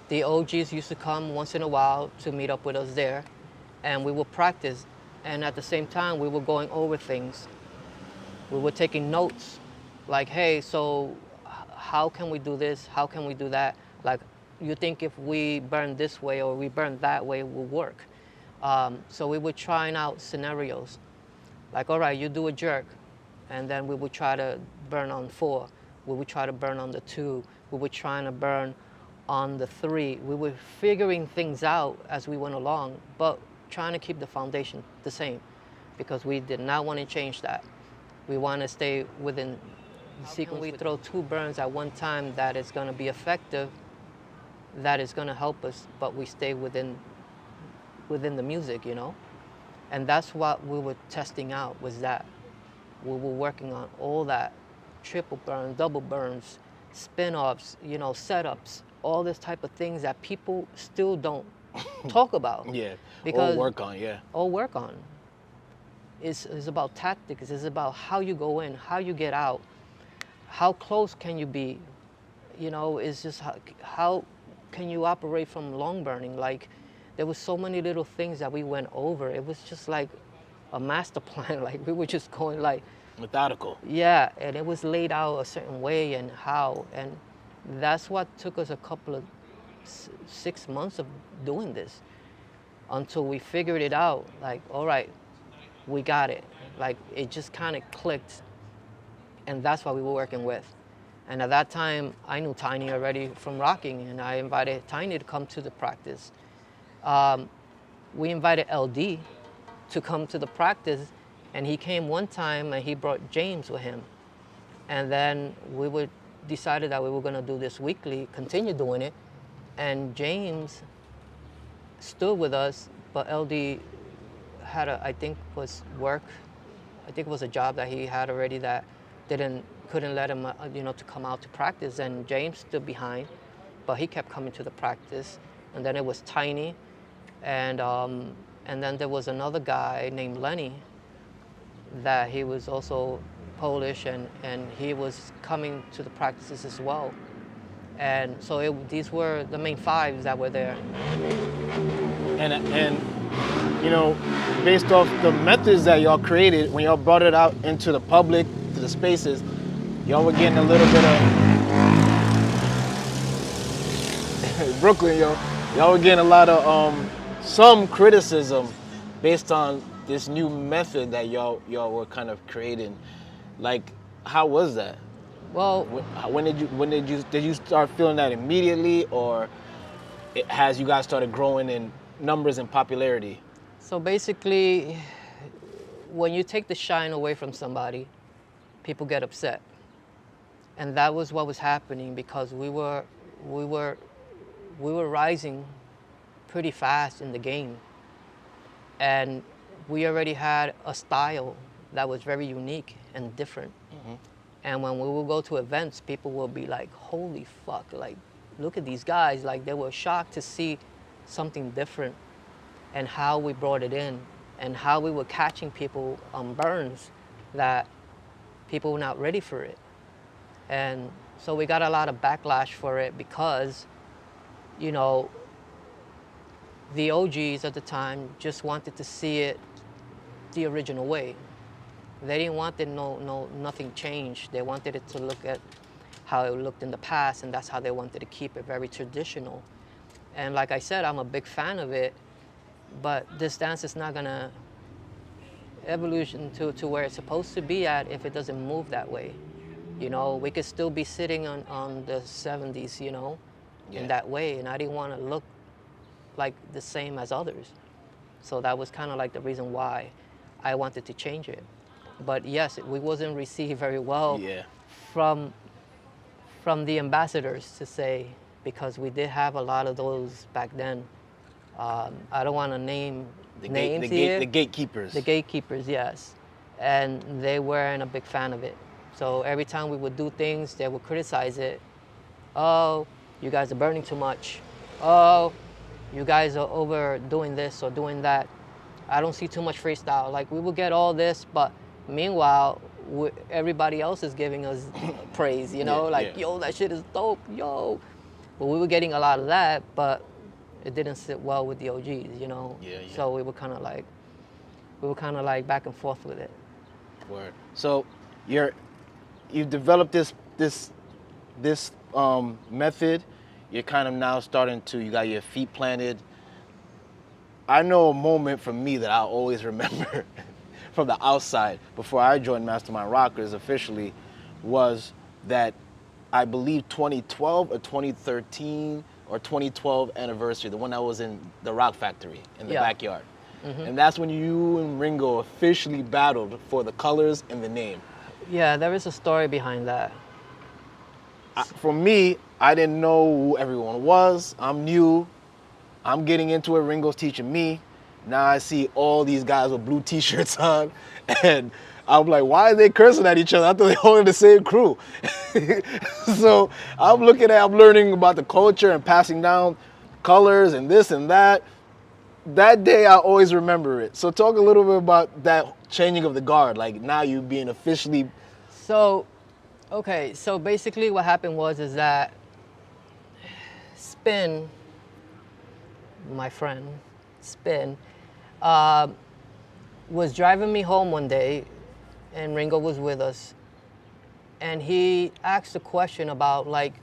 The OGs used to come once in a while to meet up with us there, and we would practice. And at the same time, we were going over things. We were taking notes, like, hey, so how can we do this? How can we do that? Like, you think if we burn this way or we burn that way, it will work. So we were trying out scenarios. Like, all right, you do a jerk, and then we would try to burn on 4. We would try to burn on the 2. We were trying to burn on the 3. We were figuring things out as we went along, but trying to keep the foundation the same, because we did not want to change that. We want to stay within the sequence. We throw 2 burns at one time that is going to be effective, that is going to help us, but we stay within the music, you know? And that's what we were testing out, was that. We were working on all that, triple burns, double burns, spin-offs, you know, setups, all this type of things that people still don't talk about. Yeah, because or work on, yeah. Or work on. It's about tactics, it's about how you go in, how you get out, how close can you be, you know, it's just how can you operate from long burning. Like, there was so many little things that we went over. It was just like a master plan. Like, we were just going like... Methodical. Yeah, and it was laid out a certain way and how. And that's what took us a couple of 6 months of doing this, until we figured it out. Like, all right, we got it. Like, it just kind of clicked. And that's what we were working with. And at that time, I knew Tiny already from rocking, and I invited Tiny to come to the practice. We invited LD to come to the practice, and he came one time and he brought James with him. And then we decided that we were gonna do this weekly, continue doing it. And James stood with us, but LD had I think it was a job that he had already that couldn't let him, you know, to come out to practice. And James stood behind, but he kept coming to the practice. And then it was Tiny, and then there was another guy named Lenny, that he was also Polish, and he was coming to the practices as well. And so these were the main 5 that were there. And you know, based off the methods that y'all created, when y'all brought it out into the public, to the spaces, y'all were getting a little bit of Brooklyn, y'all were getting a lot of some criticism based on this new method that y'all were kind of creating. Like, how was that? Well, did you start feeling that immediately, or has you guys started growing in numbers and popularity? So basically, when you take the shine away from somebody, people get upset. And that was what was happening, because we were rising pretty fast in the game. And we already had a style that was very unique and different. Mm-hmm. And when we would go to events, people would be like, holy fuck, like, look at these guys. Like, they were shocked to see something different, and how we brought it in, and how we were catching people on burns that people were not ready for it. And so we got a lot of backlash for it, because, you know, the OGs at the time just wanted to see it the original way. They didn't want it nothing changed. They wanted it to look at how it looked in the past, and that's how they wanted to keep it very traditional. And like I said, I'm a big fan of it, but this dance is not gonna evolution to where it's supposed to be at if it doesn't move that way. You know, we could still be sitting on the 70s, you know, in that way, and I didn't want to look like the same as others. So that was kind of like the reason why I wanted to change it. But yes, we wasn't received very well from the ambassadors, to say, because we did have a lot of those back then. I don't want to name names here. The gatekeepers. The gatekeepers, yes. And they weren't a big fan of it. So every time we would do things, they would criticize it. Oh, you guys are burning too much. Oh, you guys are overdoing this or doing that. I don't see too much freestyle. Like, we would get all this, but meanwhile, everybody else is giving us praise, you know? Yo, that shit is dope, yo. But we were getting a lot of that, but it didn't sit well with the OGs, you know. Yeah, yeah. So we were kind of like back and forth with it. Word. So you've developed this method. You're kind of now starting to, you got your feet planted. I know a moment for me that I always remember from the outside before I joined Mastermind Rockers officially was that I believe 2012 or 2013 or 2012 anniversary, the one that was in the Rock Factory in the backyard. And that's when you and Ringo officially battled for the colors and the name. Yeah, there is a story behind that. For me, I didn't know who everyone was. I'm new. I'm getting into it. Ringo's teaching me. Now I see all these guys with blue t-shirts on, and I'm like, why are they cursing at each other? I thought they all in the same crew. So I'm learning about the culture and passing down colors and this and that. That day, I always remember it. So talk a little bit about that changing of the guard, like now you being officially. So, okay, so basically what happened is that Spin, my friend, Spin, was driving me home one day, and Ringo was with us, and he asked a question about like,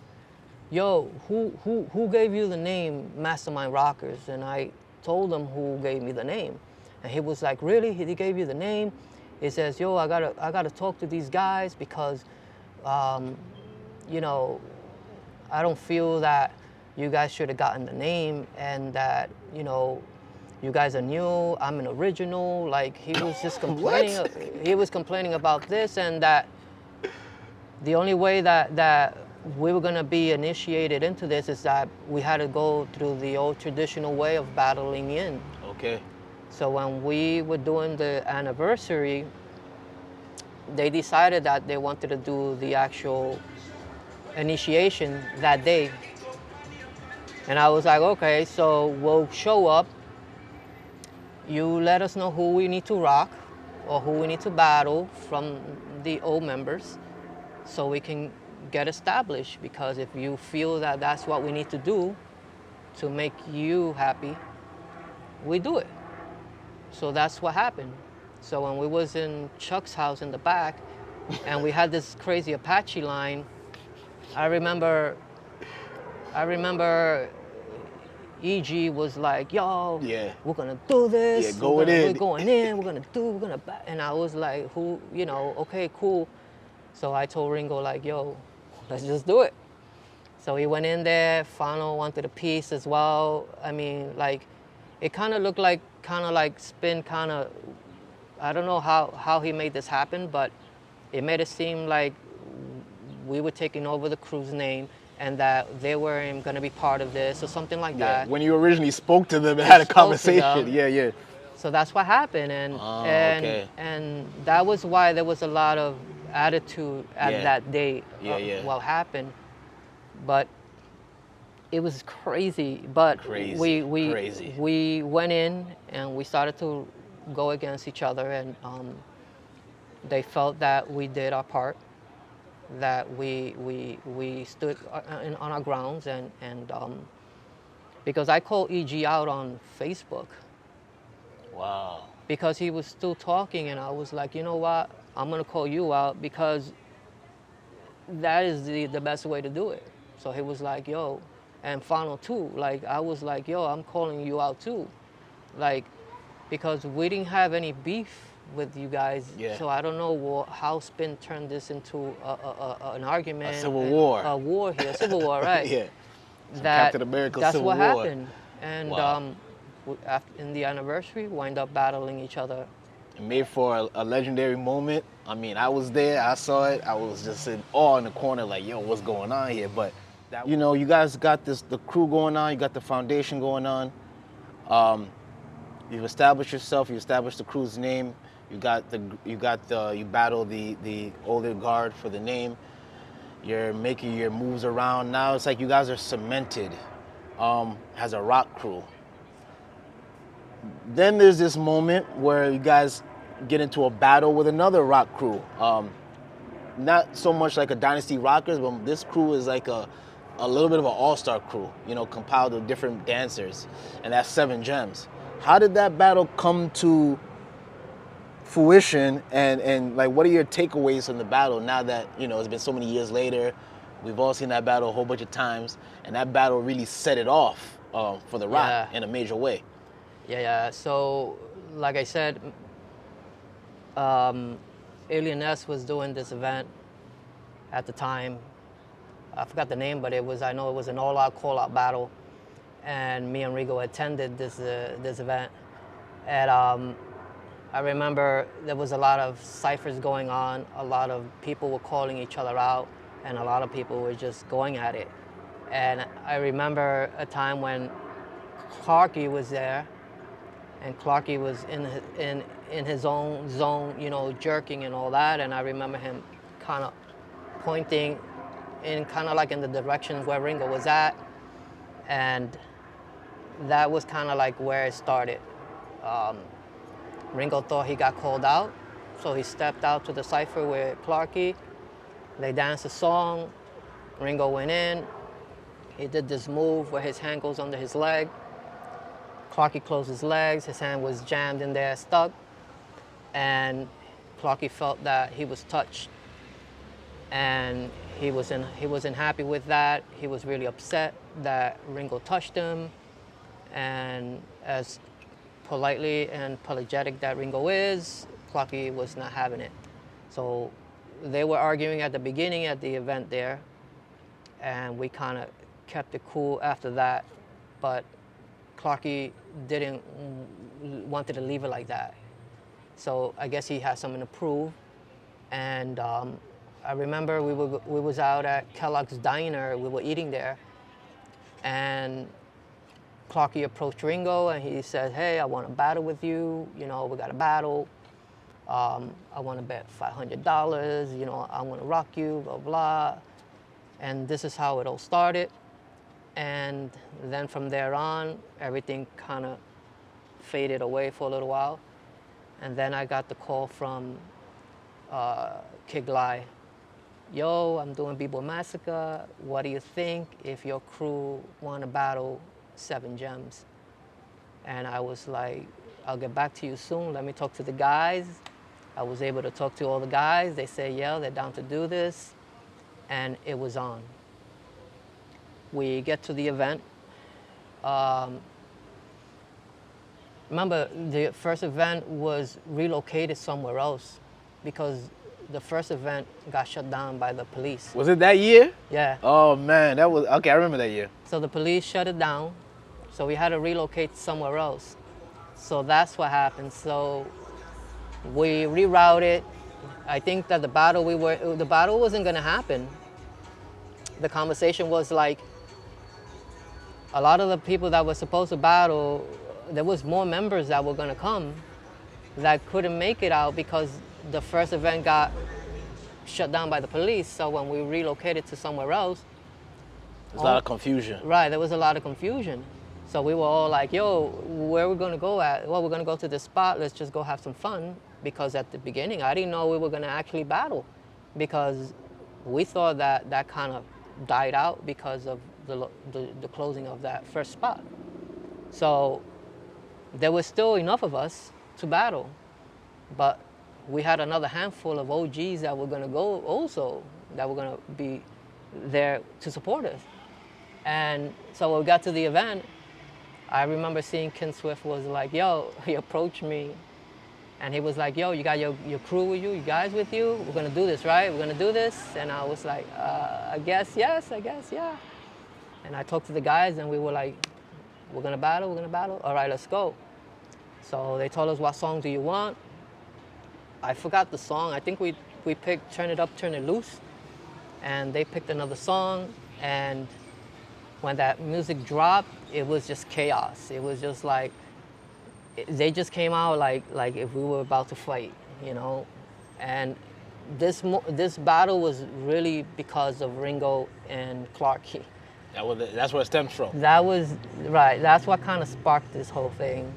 yo, who gave you the name Mastermind Rockers? And I told him who gave me the name, and he was like, really? He gave you the name? He says, yo, I gotta talk to these guys because, you know, I don't feel that you guys should have gotten the name, and that, you know, you guys are new, I'm an original. Like, he was just complaining. He was complaining about this, and that the only way that we were gonna be initiated into this is that we had to go through the old traditional way of battling in. Okay. So when we were doing the anniversary, they decided that they wanted to do the actual initiation that day. And I was like, okay, so we'll show up. You let us know who we need to rock or who we need to battle from the old members so we can get established, because if you feel that that's what we need to do to make you happy, we do it. So that's what happened. So when we was in Chuck's house in the back and we had this crazy Apache line, I remember EG was like, yo, we're gonna do this. We're going in, we're gonna back. And I was like, who, you know, okay, cool. So I told Ringo, like, yo, let's just do it. So he went in there, Fano wanted a piece as well. I mean, like, it kind of looked like, Spin I don't know how he made this happen, but it made it seem like we were taking over the crew's name and that they weren't going to be part of this or something like that. When you originally spoke to them and had a conversation. Yeah. So that's what happened, and that was why there was a lot of attitude at that day of what happened. But it was crazy. But we went in and we started to go against each other, and they felt that we did our part, that we stood on our grounds, and because I called EG out on Facebook. Wow. Because he was still talking, and I was like, you know what, I'm gonna call you out because that is the best way to do it. So he was like, yo, and Fano too, like I was like, yo, I'm calling you out too, like, because we didn't have any beef with you guys. So I don't know how Spin turned this into an argument. A civil war. A war here, civil war, right? Captain America that's Civil what War. happened. And in the anniversary, we wind up battling each other. It made for a legendary moment. I mean, I was there, I saw it. I was just in awe in the corner like, yo, what's going on here? But, you know, you guys got the crew going on, you got the foundation going on. You've established yourself, you established the crew's name, you battle the older guard for the name. You're making your moves around. Now it's like you guys are cemented as a rock crew. Then there's this moment where you guys get into a battle with another rock crew. Not so much like a Dynasty Rockers, but this crew is like a a little bit of an all-star crew, you know, compiled of different dancers, and that's 7 Gems. How did that battle come to fruition, and like, what are your takeaways from the battle now that, you know, it's been so many years later? We've all seen that battle a whole bunch of times, and that battle really set it off for the rock in a major way. Yeah. So, like I said, Alien S was doing this event at the time. I forgot the name, but I know it was an all-out, call-out battle, and me and Ringo attended this event. And I remember there was a lot of ciphers going on. A lot of people were calling each other out, and a lot of people were just going at it. And I remember a time when Clarky was there, and Clarky was in his own zone, you know, jerking and all that. And I remember him kind of pointing in kind of like in the direction where Ringo was at, and that was kind of like where it started. Ringo thought he got called out, so he stepped out to the cypher with Clarky. They danced a song. Ringo went in. He did this move where his hand goes under his leg. Clarky closed his legs. His hand was jammed in there, stuck. And Clarky felt that he was touched. And he wasn't happy with that. He was really upset that Ringo touched him. And as politely and apologetic that Ringo is, Clarky was not having it. So they were arguing at the beginning at the event there, and we kind of kept it cool after that. But Clarky didn't wanted to leave it like that. So I guess he had something to prove. And I remember we was out at Kellogg's Diner. We were eating there, and Clarky approached Ringo and he said, "Hey, I want to battle with you. You know, we got to battle. I want to bet $500. You know, I want to rock you, blah, blah." And this is how it all started. And then from there on, everything kind of faded away for a little while. And then I got the call from Kid Glide. "Yo, I'm doing B-Boy Massacre. What do you think if your crew want to battle 7 Gems?" And I was like, "I'll get back to you soon. Let me talk to the guys." I was able to talk to all the guys. They said, yeah, they're down to do this. And it was on. We get to the event. Remember, the first event was relocated somewhere else because the first event got shut down by the police. Was it that year? Yeah. Oh man, that was, okay, I remember that year. So the police shut it down. So we had to relocate somewhere else. So that's what happened. So we rerouted. I think that the battle wasn't gonna happen. The conversation was like, a lot of the people that were supposed to battle, there was more members that were gonna come that couldn't make it out because the first event got shut down by the police. So when we relocated to somewhere else, there's a lot of confusion. Right, there was a lot of confusion. So we were all like, yo, where are we gonna go at? Well, we're gonna go to this spot, let's just go have some fun. Because at the beginning, I didn't know we were gonna actually battle because we thought that that kind of died out because of the closing of that first spot. So there was still enough of us to battle, but we had another handful of OGs that were gonna go also, that were gonna be there to support us. And so when we got to the event, I remember seeing Ken Swift was like, yo, he approached me and he was like, yo, you got your crew with you, you guys with you? We're gonna do this, right? We're gonna do this? And I was like, I guess yes, I guess yeah. And I talked to the guys and we were like, we're gonna battle? All right, let's go. So they told us, what song do you want? I forgot the song. I think we picked Turn It Up, Turn It Loose. And they picked another song. And when that music dropped, it was just chaos. It was just like, they just came out like if we were about to fight, you know? And this battle was really because of Ringo and Clarky. That's where it stems from. That was, right, that's what kind of sparked this whole thing.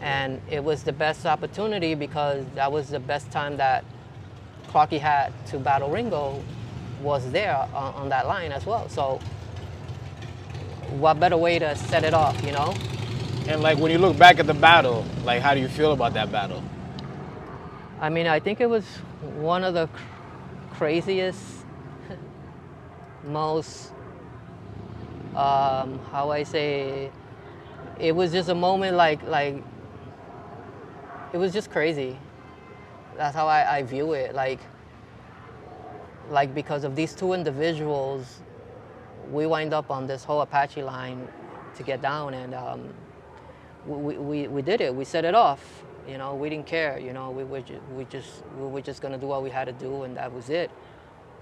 And it was the best opportunity because that was the best time that Clarky had to battle Ringo was there on that line as well. So what better way to set it off, you know? And like when you look back at the battle, like how do you feel about that battle? I mean, I think it was one of the craziest, most, how I say, it was just a moment like, it was just crazy. That's how I view it. Like because of these two individuals, we wind up on this whole Apache line to get down, and we did it. We set it off. You know, we didn't care. You know, we were just gonna do what we had to do, and that was it.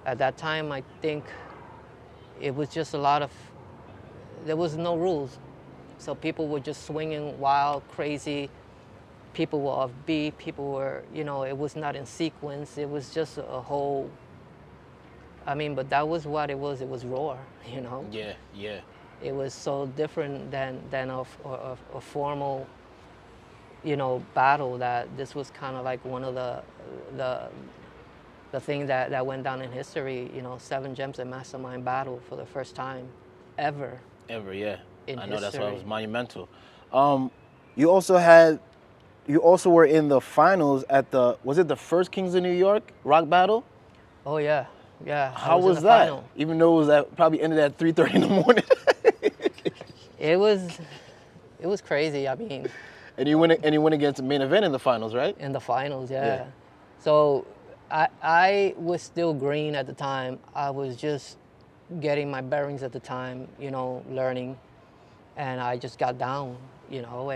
At that time, I think it was just a lot of. There was no rules, so people were just swinging wild, crazy. People were off beat. People were, you know, it was not in sequence. It was just a whole. I mean, but that was what it was. It was raw, you know. Yeah, yeah. It was so different than a formal, you know, battle. That this was kind of like one of the thing that went down in history. You know, 7 Gems and Mastermind battle for the first time, ever. Ever, yeah. In I know that's why it was history. monumental. You also were in the finals at was it the first Kings of New York rock battle? Oh yeah, yeah. I How in was the that? final. Even though probably ended at 3:30 in the morning. It was crazy. I mean, And you went against the main event in the finals, right? in the finals, yeah. Yeah. So I was still green at the time. I was just getting my bearings at the time, you know, learning, and I just got down, you know,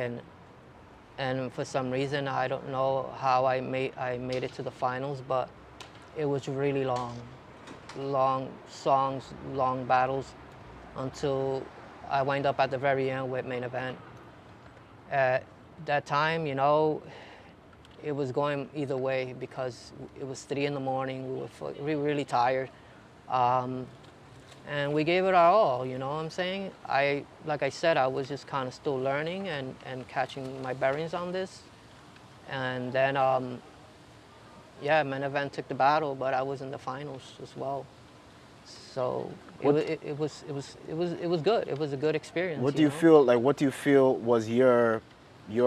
and for some reason I don't know how I made it to the finals, but it was really long songs, long battles, until I wind up at the very end with main event. At that time, you know, it was going either way because it was 3 in the morning. We were really tired, and we gave it our all. You know what I'm saying? Like I said, I was just kind of still learning and catching my bearings on this, and then yeah, main event took the battle, but I was in the finals as well. So it was good. It was a good experience. What do you know? feel like? What do you feel was your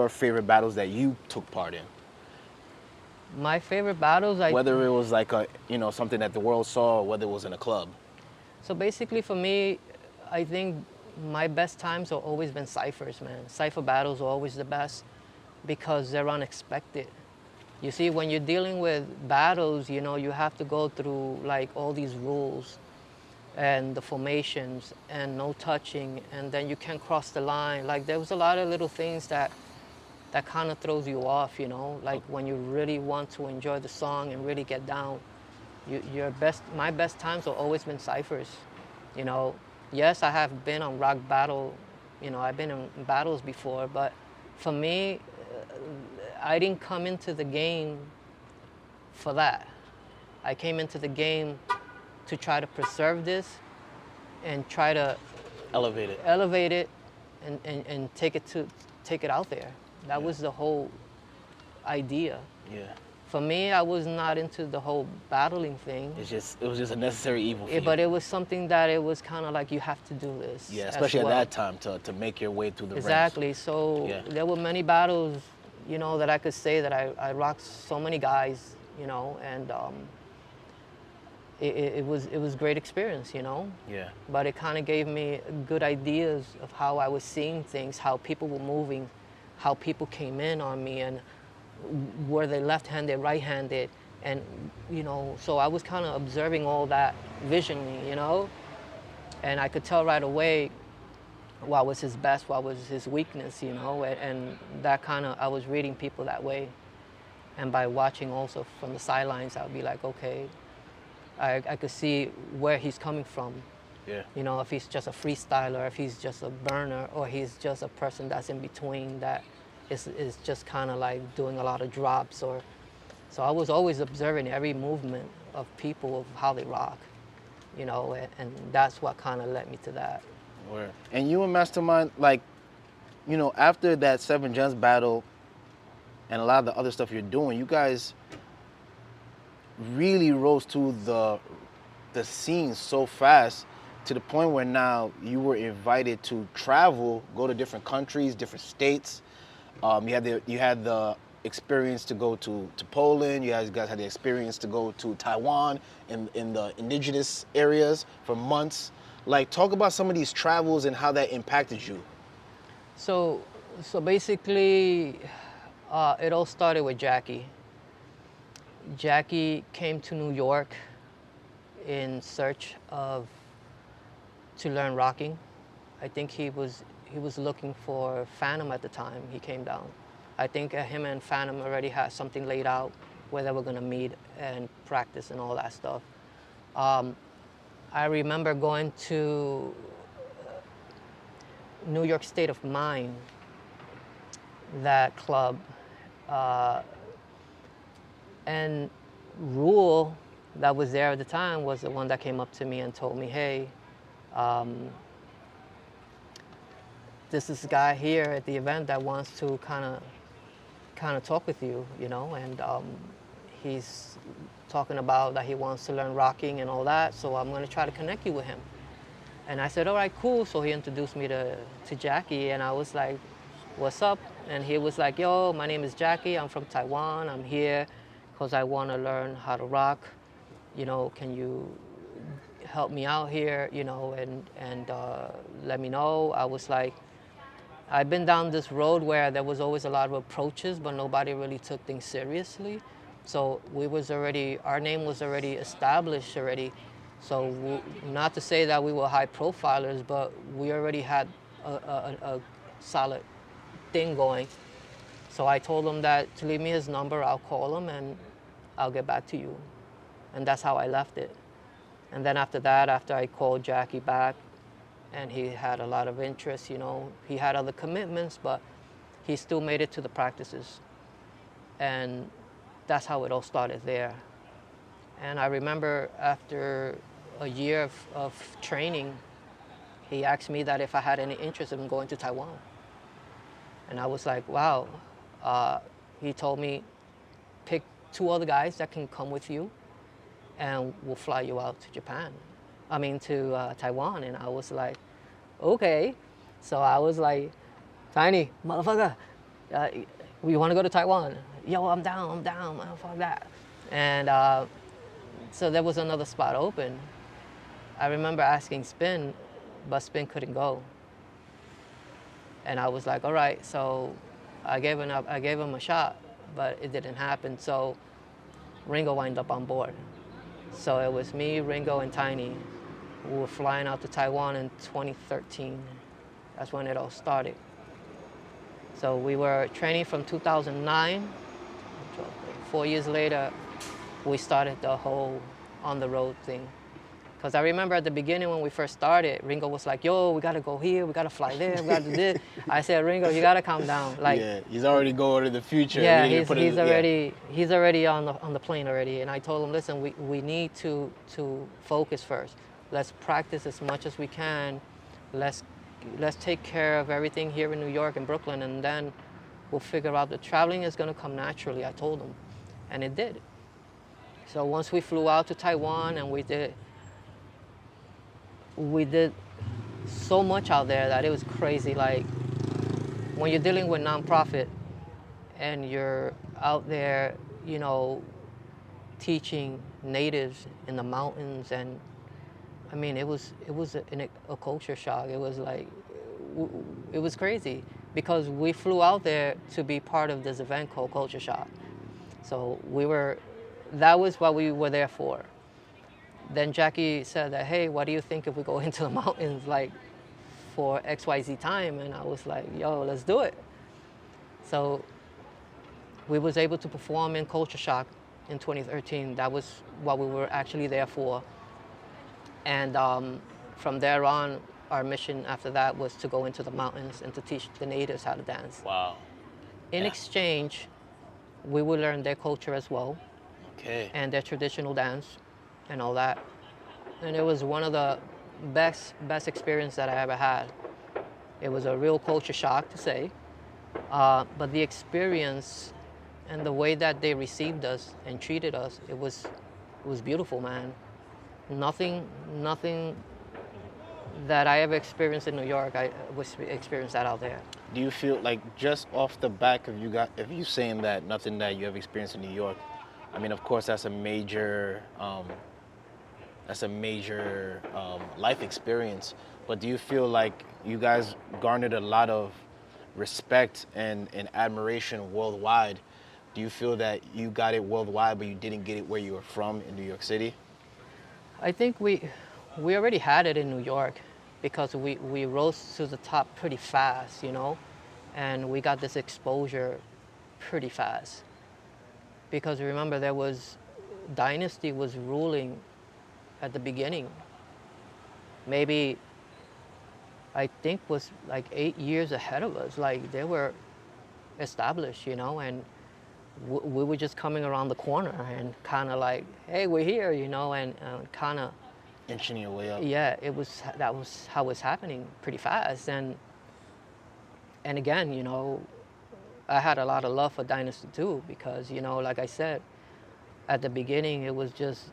favorite battles that you took part in? My favorite battles, Whether it was like something that the world saw, or whether it was in a club. So basically for me, I think my best times have always been ciphers, man. Cipher battles are always the best because they're unexpected. You see, when you're dealing with battles, you know, you have to go through like all these rules and the formations and no touching, and then you can't cross the line. Like there was a lot of little things that kind of throws you off, you know, like when you really want to enjoy the song and really get down. My best times have always been ciphers, you know. Yes, I have been on rock battle, you know, I've been in battles before, but for me, I didn't come into the game for that. I came into the game to try to preserve this and try to Elevate it. and take it out there. That was the whole idea. Yeah. For me, I was not into the whole battling thing. It was just a necessary evil for you. But it was something that it was kind of like you have to do this. Yeah, as especially well. at that time to make your way through the ranks. Exactly. So Yeah. there were many battles, you know, that I could say that I rocked so many guys, you know, and it was great experience, you know. Yeah. But it kind of gave me good ideas of how I was seeing things, how people were moving, how people came in on me, and were they left-handed, right-handed, and you know. So I was kind of observing all that visually, you know, and I could tell right away what was his best, what was his weakness, you know, and that kind of, I was reading people that way. And by watching also from the sidelines, I'd be like, okay, I could see where he's coming from. Yeah. You know, if he's just a freestyler, if he's just a burner, or he's just a person that's in between that is just kind of like doing a lot of drops. So I was always observing every movement of people, of how they rock, you know, and that's what kind of led me to that. Word. And you and Mastermind, like, you know, after that 7 Gems battle and a lot of the other stuff you're doing, you guys really rose to the scene so fast to the point where now you were invited to travel, go to different countries, different states. You had the experience to go to Poland. You guys had the experience to go to Taiwan in the indigenous areas for months. Like, talk about some of these travels and how that impacted you. So basically, it all started with Jackie. Jackie came to New York in search of to learn rocking. I think he was looking for Phantom at the time. He came down. I think him and Phantom already had something laid out where they were gonna meet and practice and all that stuff. I remember going to New York State of Mind, that club, and Rule, that was there at the time, was the one that came up to me and told me, hey, this is a guy here at the event that wants to kind of talk with you, you know, and he's talking about that he wants to learn rocking and all that, so I'm going to try to connect you with him. And I said, all right, cool. So he introduced me to Jackie, and I was like, what's up? And he was like, yo, my name is Jackie. I'm from Taiwan. I'm here because I want to learn how to rock. You know, can you help me out here, you know, and let me know. I was like, I've been down this road where there was always a lot of approaches, but nobody really took things seriously. So our name was already established already. So not to say that we were high profilers, but we already had a solid thing going. So I told him that to leave me his number, I'll call him and I'll get back to you. And that's how I left it. And then after that, after I called Jackie back, and he had a lot of interest, you know, he had other commitments, but he still made it to the practices. And that's how it all started there. And I remember after a year of training, he asked me that if I had any interest in going to Taiwan. And I was like, wow. He told me, pick 2 other guys that can come with you and we'll fly you out to to Taiwan. And I was like, okay. So I was like, Tiny, motherfucker, you want to go to Taiwan? Yo, I'm down, fuck that. And so there was another spot open. I remember asking Spin, but Spin couldn't go. And I was like, all right, so I gave him a shot, but it didn't happen. So Ringo wound up on board. So it was me, Ringo, and Tiny. We were flying out to Taiwan in 2013. That's when it all started. So we were training from 2009. 4 years later, we started the whole on-the-road thing. Because I remember at the beginning when we first started, Ringo was like, yo, we got to go here, we got to fly there, we got to do this. I said, Ringo, you got to calm down. Like, yeah, he's already going to the future. Yeah, he's already on the plane already. And I told him, listen, we need to focus first. Let's practice as much as we can. Let's take care of everything here in New York and Brooklyn, and then we'll figure out the traveling is going to come naturally, I told him. And it did. So once we flew out to Taiwan, and we did so much out there that it was crazy. Like, when you're dealing with nonprofit and you're out there, you know, teaching natives in the mountains, and I mean, it was a culture shock. It was like, it was crazy because we flew out there to be part of this event called Culture Shock. So that was what we were there for. Then Jackie said that, hey, what do you think if we go into the mountains like for XYZ time? And I was like, yo, let's do it. So we was able to perform in Culture Shock in 2013. That was what we were actually there for. And from there on, our mission after that was to go into the mountains and to teach the natives how to dance. Wow. In exchange, we would learn their culture as well. Okay. And their traditional dance and all that. And it was one of the best experience that I ever had. It was a real culture shock to say, but the experience and the way that they received us and treated us, it was beautiful, man. Nothing that I ever experienced in New York, I was experienced that out there. Do you feel like just off the back of if you saying that nothing that you have experienced in New York, I mean, of course, that's a major life experience. But do you feel like you guys garnered a lot of respect and admiration worldwide? Do you feel that you got it worldwide, but you didn't get it where you were from in New York City? I think we already had it in New York because we rose to the top pretty fast, you know, and we got this exposure pretty fast. Because remember, Dynasty was ruling at the beginning. Maybe, I think was like 8 years ahead of us. Like they were established, you know, and we were just coming around the corner and kind of like, hey, we're here, you know, and kind of Inching your way up. yeah, that was how it's happening pretty fast. And again, you know, I had a lot of love for Dynasty too because, you know, like I said, at the beginning it was just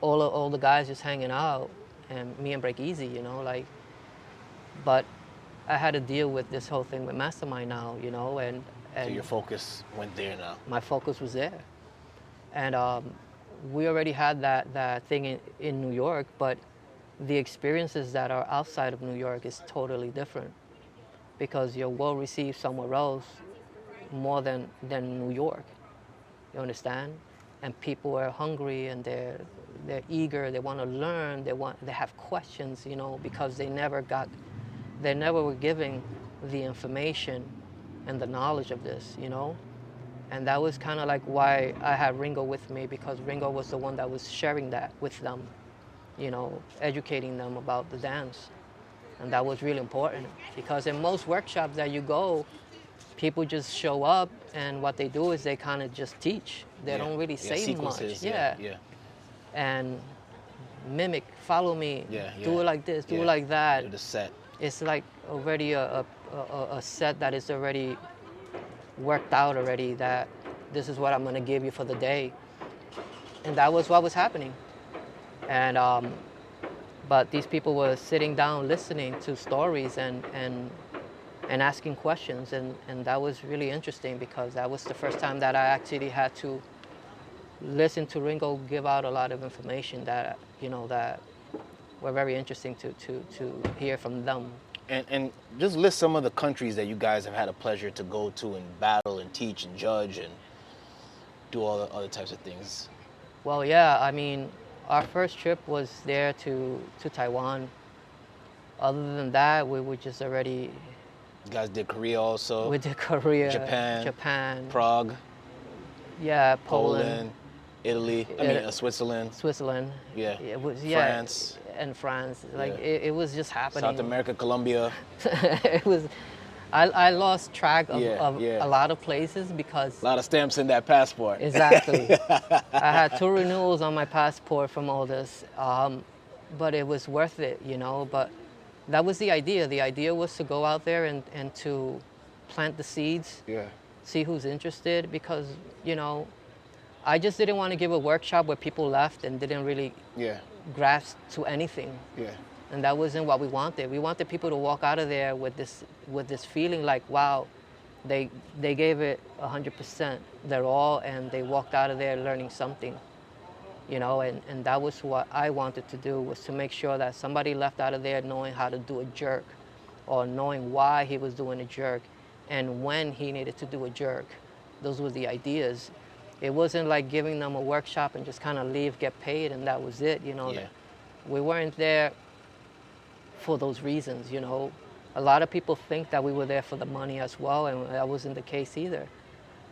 all the guys just hanging out and me and Break Easy, you know, like, but I had to deal with this whole thing with Mastermind now, you know, and So your focus went there now. my focus was there. And we already had that thing in New York, but the experiences that are outside of New York is totally different because you're well received somewhere else more than New York. You understand? And people are hungry and they're eager, they want to learn, they have questions, you know, because they never were given the information and the knowledge of this, you know? And that was kind of like why I had Ringo with me, because Ringo was the one that was sharing that with them, you know, educating them about the dance. And that was really important because in most workshops that you go, people just show up and what they do is they kind of just teach. They don't really say much. Yeah. And mimic, follow me, Yeah. do it like this, do it like that. Do the set. It's like already a set that is already worked out already, that this is what I'm gonna give you for the day. And that was what was happening. And but these people were sitting down listening to stories and asking questions, and that was really interesting because that was the first time that I actually had to listen to Ringo give out a lot of information that, you know, that were very interesting to hear from them. And just list some of the countries that you guys have had a pleasure to go to and battle and teach and judge and do all the other types of things. Well, yeah, I mean, our first trip was there to Taiwan. Other than that, we were just already... You guys did Korea also? We did Korea, Japan, Prague, yeah, Poland, Italy, Switzerland. Switzerland. Yeah. It was, France. And France. Like, Yeah. it was just happening. South America, Colombia. It was... I lost track of Yeah. a lot of places because... A lot of stamps in that passport. Exactly. I had 2 renewals on my passport from all this, but it was worth it, you know. But that was the idea. The idea was to go out there and to plant the seeds, Yeah. see who's interested, because, you know, I just didn't want to give a workshop where people left and didn't really Yeah. grasp to anything. Yeah. And that wasn't what we wanted. We wanted people to walk out of there with this feeling like, wow, they gave it 100%, their all, and they walked out of there learning something, you know. And that was what I wanted to do, was to make sure that somebody left out of there knowing how to do a jerk, or knowing why he was doing a jerk, and when he needed to do a jerk. Those were the ideas. It wasn't like giving them a workshop and just kind of leave, get paid, and that was it, you know. Yeah. We weren't there for those reasons, you know. A lot of people think that we were there for the money as well, and that wasn't the case either.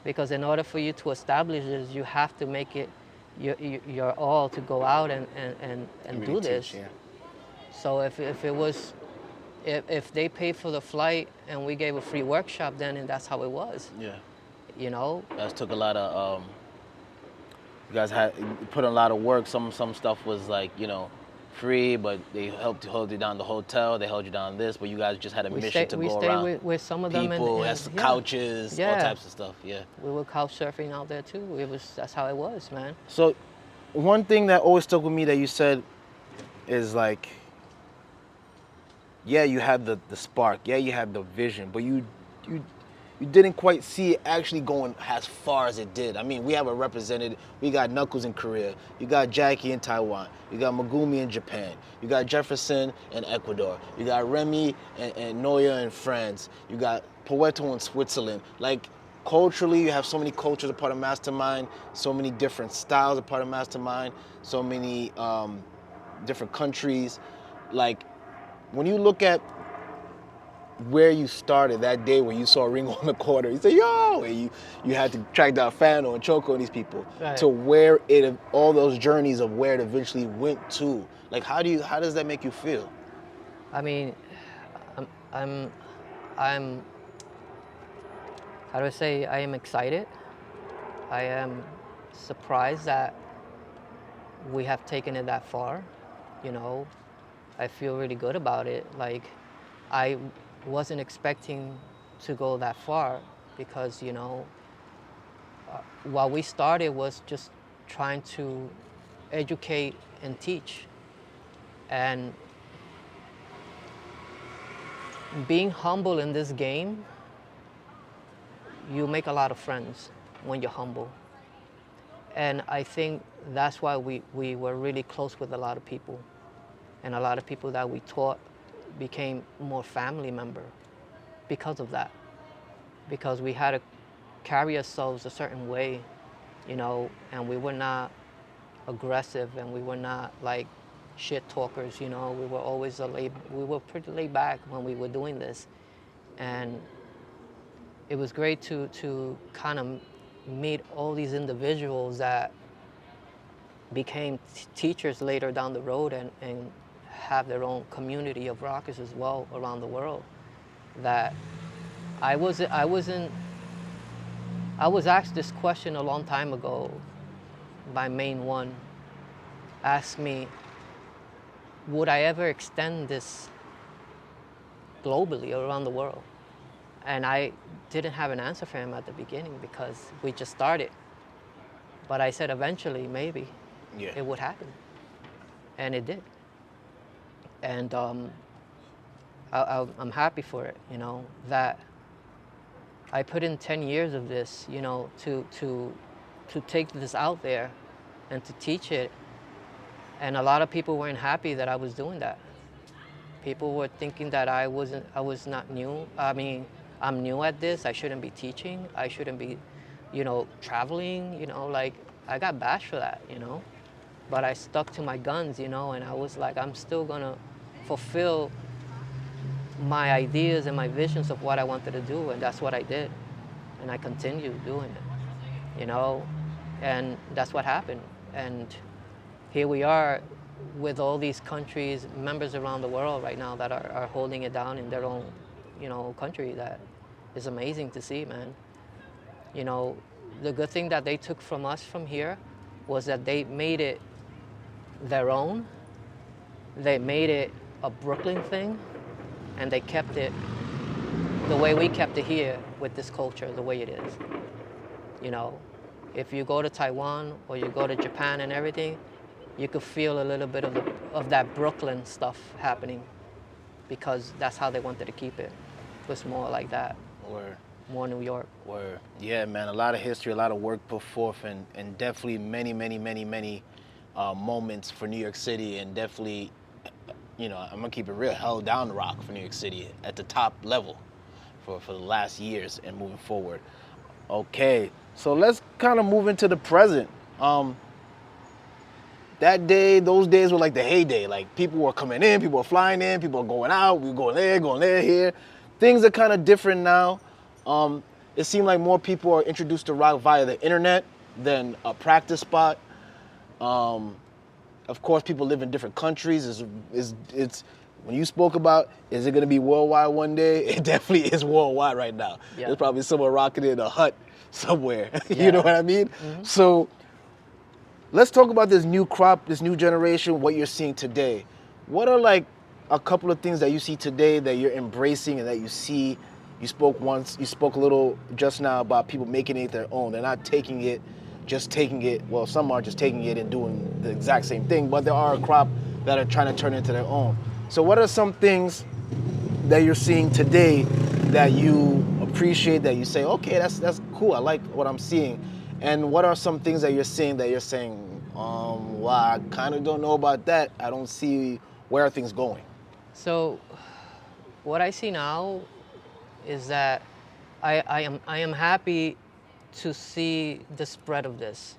Because in order for you to establish this, you have to make it your all to go out and Really do this. teach, yeah. So if they paid for the flight and we gave a free workshop, then that's how it was, Yeah. you know. You guys took a lot of, you guys put in a lot of work. Some stuff was like, you know, free, but they helped hold you down the hotel. They held you down this, but you guys just had a mission to go around. We stayed with some of them. People, and has couches, all Yeah. types of stuff. Yeah. We were couch surfing out there too. That's how it was, man. So, one thing that always stuck with me that you said is like, yeah, you had the spark, yeah, you had the vision, but you didn't quite see it actually going as far as it did. I mean, we have a representative. We got Knuckles in Korea. You got Jackie in Taiwan. You got Megumi in Japan. You got Jefferson in Ecuador. You got Remy and Noya in France. You got Poeto in Switzerland. Like, culturally, you have so many cultures a part of Mastermind, so many different styles a part of Mastermind, so many different countries. Like, when you look at where you started that day when you saw Ringo on the corner, you say, yo, and you had to track down Fano and Choco and these people, Right. to where it, all those journeys of where it eventually went to. Like, how does that make you feel? I mean, I'm how do I say? I am excited. I am surprised that we have taken it that far. You know, I feel really good about it. Like, I wasn't expecting to go that far because, you know, what we started was just trying to educate and teach. And being humble in this game, you make a lot of friends when you're humble. And I think that's why we were really close with a lot of people. And a lot of people that we taught became more family member because of that. Because we had to carry ourselves a certain way, you know, and we were not aggressive and we were not like shit talkers, you know. We were always we were pretty laid back when we were doing this. And it was great to kind of meet all these individuals that became teachers later down the road and have their own community of rockers as well around the world. That I was asked this question a long time ago by Main One. Asked me, would I ever extend this globally around the world? And I didn't have an answer for him at the beginning because we just started. But I said eventually, maybe, it would happen. And it did. And I'm happy for it, you know, that I put in 10 years of this, you know, to take this out there and to teach it. And a lot of people weren't happy that I was doing that. People were thinking that I was not new. I mean, I'm new at this. I shouldn't be teaching. I shouldn't be, you know, traveling, you know, like I got bashed for that, you know. But I stuck to my guns, you know, and I was like, I'm still gonna fulfill my ideas and my visions of what I wanted to do, and that's what I did. And I continued doing it, you know, and that's what happened. And here we are with all these countries, members around the world right now that are holding it down in their own, you know, country. That is amazing to see, man. You know, the good thing that they took from us from here was that they made it their own. They made it a Brooklyn thing, and they kept it the way we kept it here with this culture, the way it is. You know, if you go to Taiwan or you go to Japan and everything, you could feel a little bit of that Brooklyn stuff happening because that's how they wanted to keep it. It was more like that. Word. More New York. Word. Yeah, man, a lot of history, a lot of work put forth, and definitely many moments for New York City, and definitely, you know, I'm gonna keep it real, held down the rock for New York City at the top level for the last years and moving forward. Okay, so let's kind of move into the present. That day, those days were like the heyday. Like, people were coming in, people were flying in, people were going out, we were going there, here. Things are kind of different now. It seemed like more people are introduced to rock via the internet than a practice spot. Of course, people live in different countries. It's when you spoke about, is it going to be worldwide one day? It definitely is worldwide right now. Yeah. There's probably someone rocking in a hut somewhere. Yeah. You know what I mean? Mm-hmm. So let's talk about this new crop, this new generation, what you're seeing today. What are like a couple of things that you see today that you're embracing and that you see? You spoke a little just now about people making it their own. They're not taking it. Well, some are just taking it and doing the exact same thing, but there are a crop that are trying to turn it into their own. So what are some things that you're seeing today that you appreciate, that you say, okay, that's cool, I like what I'm seeing? And what are some things that you're seeing that you're saying, well, I kind of don't know about that, I don't see where are things going? So what I see now is that I am happy to see the spread of this.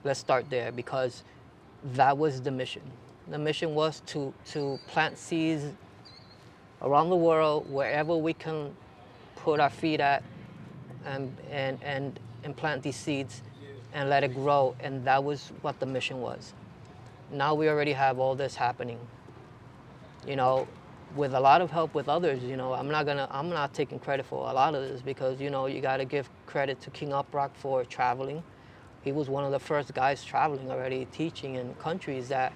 Let's start there, because that was the mission. The mission was to plant seeds around the world, wherever we can put our feet at, and plant these seeds and let it grow. And that was what the mission was. Now we already have all this happening, you know, with a lot of help with others. You know, I'm not taking credit for a lot of this, because, you know, you got to give credit to King Uprock for traveling. He was one of the first guys traveling already, teaching in countries that,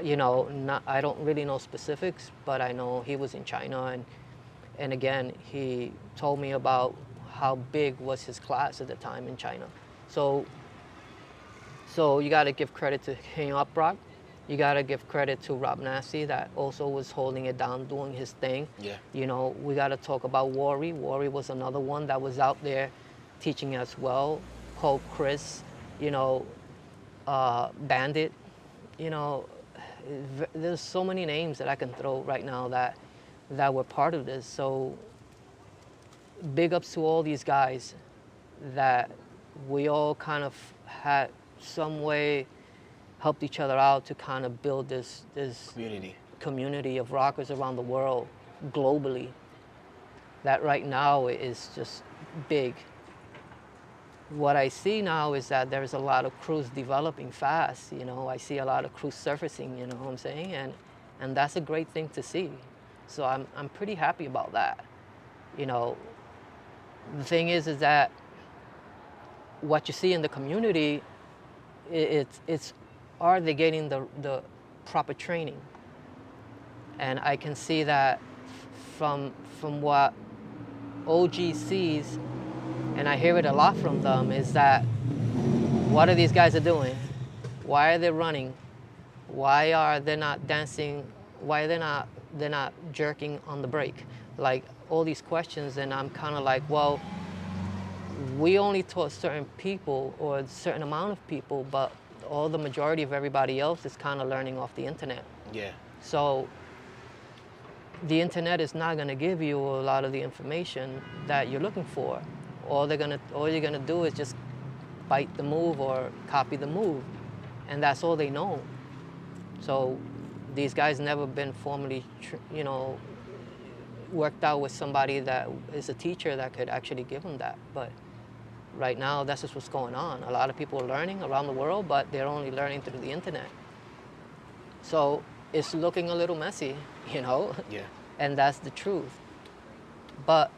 you know, I don't really know specifics, but I know he was in China, and again, he told me about how big was his class at the time in China. So you got to give credit to King Uprock. You got to give credit to Rob Nasty, that also was holding it down, doing his thing. Yeah. You know, we got to talk about Worry. Worry was another one that was out there teaching as well. Cole Chris, you know, Bandit, you know, there's so many names that I can throw right now that were part of this. So big ups to all these guys that we all kind of had some way helped each other out to kind of build this community of rockers around the world, globally, that right now is just big. What I see now is that there's a lot of crews developing fast. You know, I see a lot of crews surfacing, you know what I'm saying? And that's a great thing to see. So I'm pretty happy about that. You know, the thing is that what you see in the community, it's are they getting the proper training? And I can see that from what OG sees, and I hear it a lot from them, is that what are these guys are doing? Why are they running? Why are they not dancing? Why are they're not jerking on the break? Like, all these questions, and I'm kind of like, well, we only taught certain people or a certain amount of people, but all the majority of everybody else is kind of learning off the internet. Yeah. So the internet is not going to give you a lot of the information that you're looking for. All you're gonna do is just bite the move or copy the move, and that's all they know. So these guys never been formally, you know, worked out with somebody that is a teacher that could actually give them that. But right now, that's just what's going on. A lot of people are learning around the world, but they're only learning through the internet. So it's looking a little messy, you know? Yeah. And that's the truth. But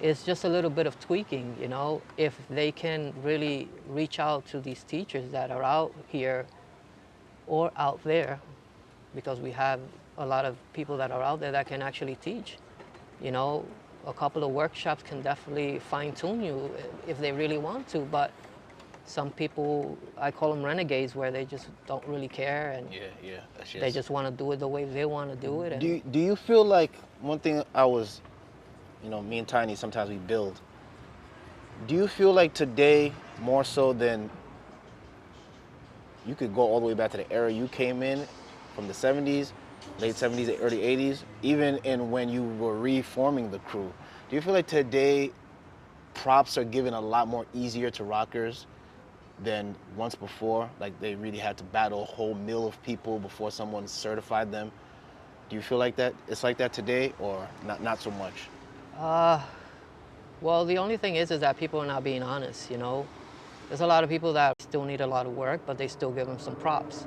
it's just a little bit of tweaking, you know? If they can really reach out to these teachers that are out here or out there, because we have a lot of people that are out there that can actually teach, you know? A couple of workshops can definitely fine-tune you if they really want to, but some people, I call them renegades, where they just don't really care, and they just want to do it the way they want to do it. And do you feel like, one thing I was, you know, me and Tiny, sometimes we build, do you feel like today, more so than, you could go all the way back to the era you came in, from the 70s, late 70s, early 80s, even in when you were reforming the crew, do you feel like today props are given a lot more easier to rockers than once before? Like, they really had to battle a whole mill of people before someone certified them. Do you feel like that? It's like that today, or not so much? Well, the only thing is that people are not being honest, you know? There's a lot of people that still need a lot of work, but they still give them some props,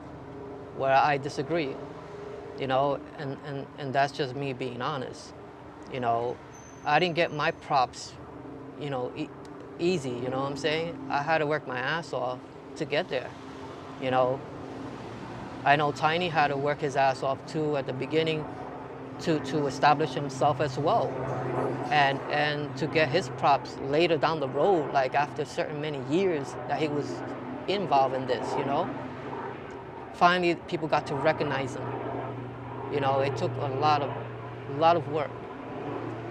where I disagree, you know? And that's just me being honest, you know? I didn't get my props, you know, easy, you know what I'm saying? I had to work my ass off to get there, you know? I know Tiny had to work his ass off too at the beginning to establish himself as well, and to get his props later down the road, like after certain many years that he was involved in this, you know? Finally, people got to recognize him. You know, it took a lot of a lot of work.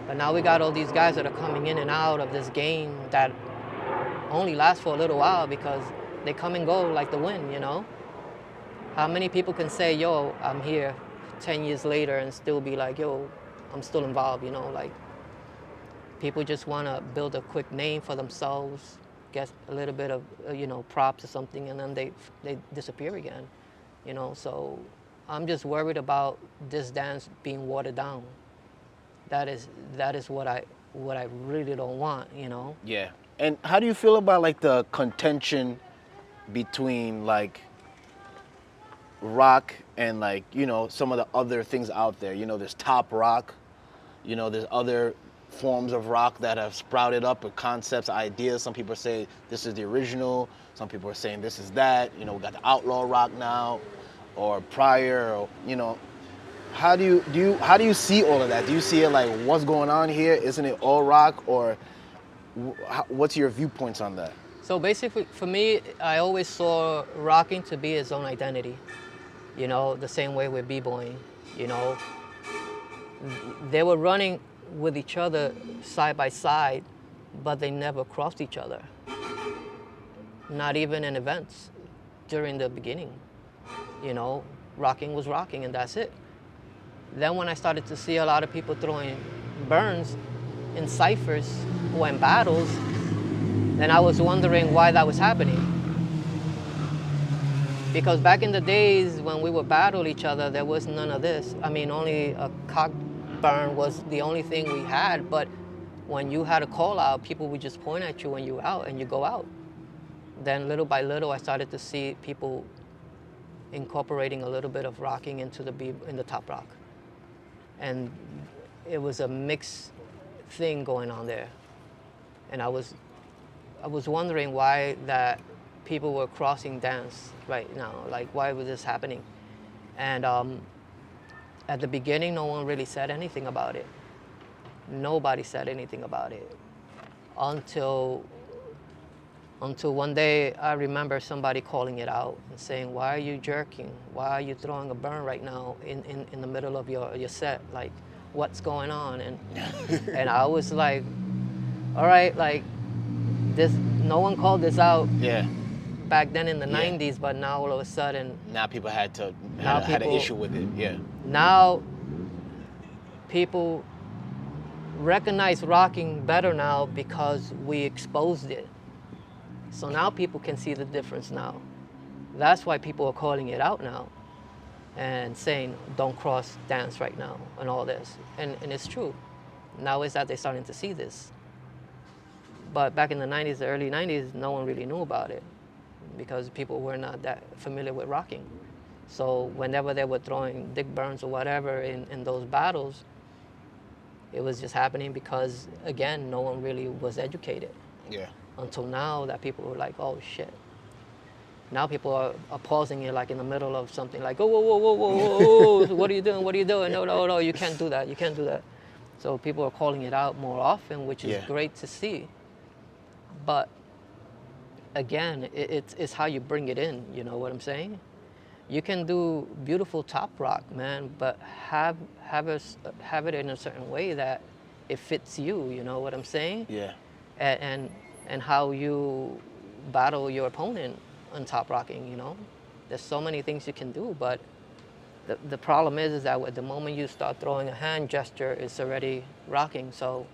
But now we got all these guys that are coming in and out of this game that only lasts for a little while because they come and go like the wind, you know? How many people can say, yo, I'm here 10 years later and still be like, yo, I'm still involved, you know? Like, people just want to build a quick name for themselves, get a little bit of, you know, props or something, and then they disappear again, you know? So I'm just worried about this dance being watered down. That is what I really don't want, you know? Yeah. And how do you feel about like the contention between like rock and like, you know, some of the other things out there? You know, there's top rock, you know, there's other forms of rock that have sprouted up with concepts, ideas. Some people say this is the original. Some people are saying this is that. You know, we got the outlaw rock now, or prior, or, you know. How do you see all of that? Do you see it like, what's going on here? Isn't it all rock, or what's your viewpoints on that? So basically, for me, I always saw rocking to be its own identity. You know, the same way with b-boying. You know, they were running with each other side by side, but they never crossed each other. Not even in events during the beginning. You know, rocking was rocking, and that's it. Then when I started to see a lot of people throwing burns in ciphers or in battles, then I was wondering why that was happening. Because back in the days when we would battle each other, there was none of this. I mean, only a cock burn was the only thing we had, but when you had a call out, people would just point at you when you were out, and you go out. Then little by little, I started to see people incorporating a little bit of rocking into the top rock. And it was a mixed thing going on there. And I was wondering why that people were crossing dance right now. Like, why was this happening? And at the beginning, no one really said anything about it. Nobody said anything about it until one day I remember somebody calling it out and saying, why are you jerking? Why are you throwing a burn right now in the middle of your set? Like, what's going on? And I was like, all right, like, this, no one called this out back then in the 90s, but now all of a sudden. Now people had an issue with it, yeah. Now people recognize rocking better now because we exposed it. So now people can see the difference now. That's why people are calling it out now and saying, don't cross dance right now and all this. And it's true. Now is that they're starting to see this. But back in the 90s, the early 90s, no one really knew about it because people were not that familiar with rocking. So whenever they were throwing dick burns or whatever in those battles, it was just happening because, again, no one really was educated. Yeah. Until now that people were like, oh shit. Now people are pausing it like in the middle of something like, oh, whoa, whoa, whoa, whoa, whoa, what are you doing? What are you doing? No, you can't do that. You can't do that. So people are calling it out more often, which is great to see. But again, it's how you bring it in, you know what I'm saying? You can do beautiful top rock, man, but have it in a certain way that it fits you know what I'm saying? Yeah. And how you battle your opponent on top rocking, you know? There's so many things you can do, but the problem is that at the moment you start throwing a hand gesture, it's already rocking, so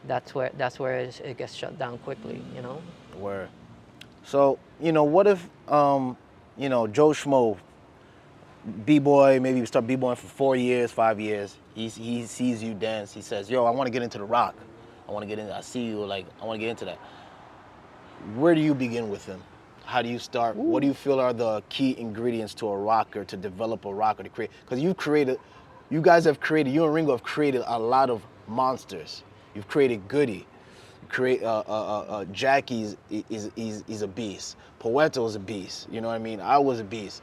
that's where it gets shut down quickly, you know? Word. So, you know, what if, you know, Joe Schmo, b-boy, maybe you start b-boying for 4 years, 5 years, he sees you dance, he says, yo, I want to get into the rock. I see you, like, I want to get into that. Where do you begin with him? How do you start? Ooh. What do you feel are the key ingredients to a rocker, to develop a rocker, to create? Because you and Ringo have created a lot of monsters. You've created Goody. You create, Jackie is a beast. Poeto is a beast. You know what I mean? I was a beast.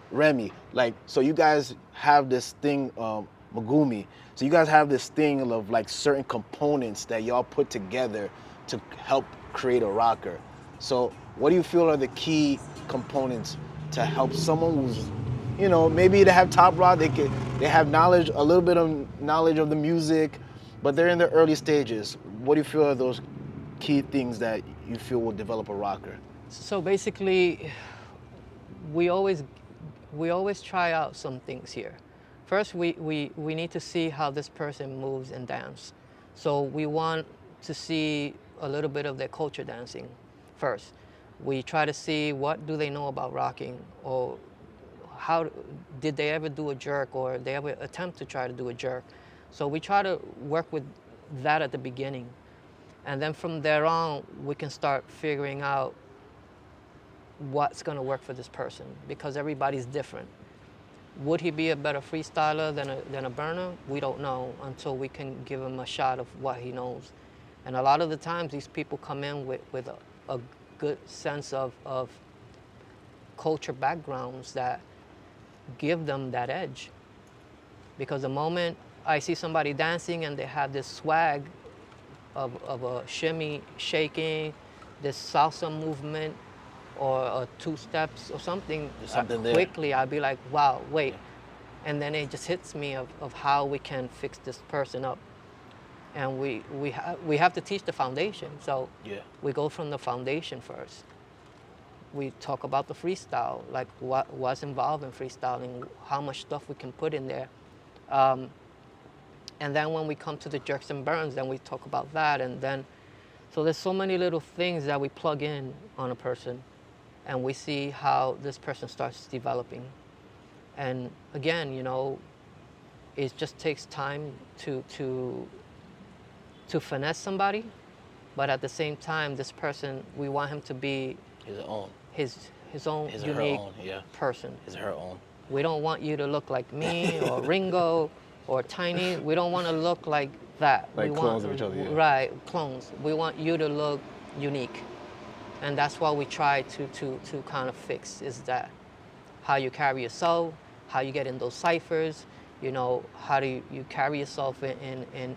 Remy, like, so you guys have this thing, Megumi. So you guys have this thing of like certain components that y'all put together to help create a rocker. So what do you feel are the key components to help someone who's you know, maybe they have top rock, they have knowledge, a little bit of knowledge of the music, but they're in the early stages. What do you feel are those key things that you feel will develop a rocker? So basically, we always try out some things here. First, we need to see how this person moves and dance. So we want to see a little bit of their culture dancing first. We try to see what do they know about rocking, or how did they ever do a jerk, or they ever attempt to try to do a jerk. So we try to work with that at the beginning. And then from there on, we can start figuring out what's going to work for this person, because everybody's different. Would he be a better freestyler than a burner? We don't know until we can give him a shot of what he knows. And a lot of the times these people come in with a good sense of culture backgrounds that give them that edge. Because the moment I see somebody dancing and they have this swag of a shimmy, shaking, this salsa movement, or two steps or something, quickly I'll be like, wow, wait. And then it just hits me of how we can fix this person up. And we have to teach the foundation. So we go from the foundation first. We talk about the freestyle, like what's involved in freestyling, how much stuff we can put in there. And then when we come to the jerks and burns, then we talk about that. And then, so there's so many little things that we plug in on a person, and we see how this person starts developing. And again, you know, it just takes time to finesse somebody, but at the same time, this person, we want him to be his own unique person. His or her own. We don't want you to look like me or Ringo or Tiny. We don't want to look like that. Like clones of each other, yeah. Right, clones. We want you to look unique. And that's what we try to kind of fix, is that how you carry yourself, how you get in those ciphers, you know, how do you carry yourself in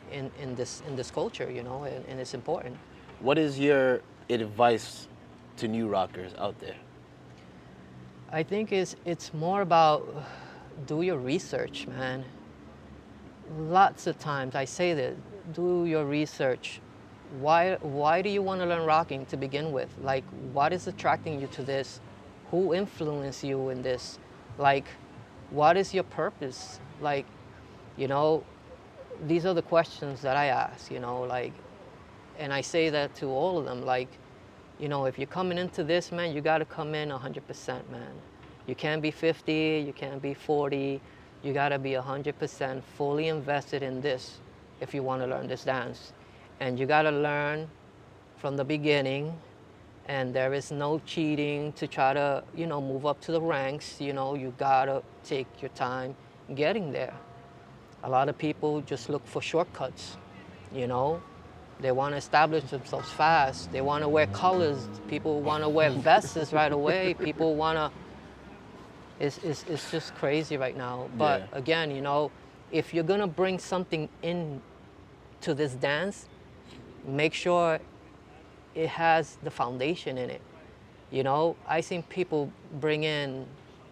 this culture, you know, and it's important. What is your advice to new rockers out there? I think it's more about do your research, man. Lots of times I say that, do your research. Why do you want to learn rocking to begin with? Like, what is attracting you to this? Who influenced you in this? Like, what is your purpose? Like, you know, these are the questions that I ask, you know, like, and I say that to all of them, like, you know, if you're coming into this, man, you got to come in 100%, man. You can't be 50, you can't be 40, you got to be 100% fully invested in this if you want to learn this dance. And you got to learn from the beginning, and there is no cheating to try to, you know, move up to the ranks. You know, you got to take your time getting there. A lot of people just look for shortcuts, you know. They want to establish themselves fast. They want to wear colors. People want to wear vests right away. People want to, it's just crazy right now. But again, you know, if you're going to bring something in to this dance, make sure it has the foundation in it. You know, I seen people bring in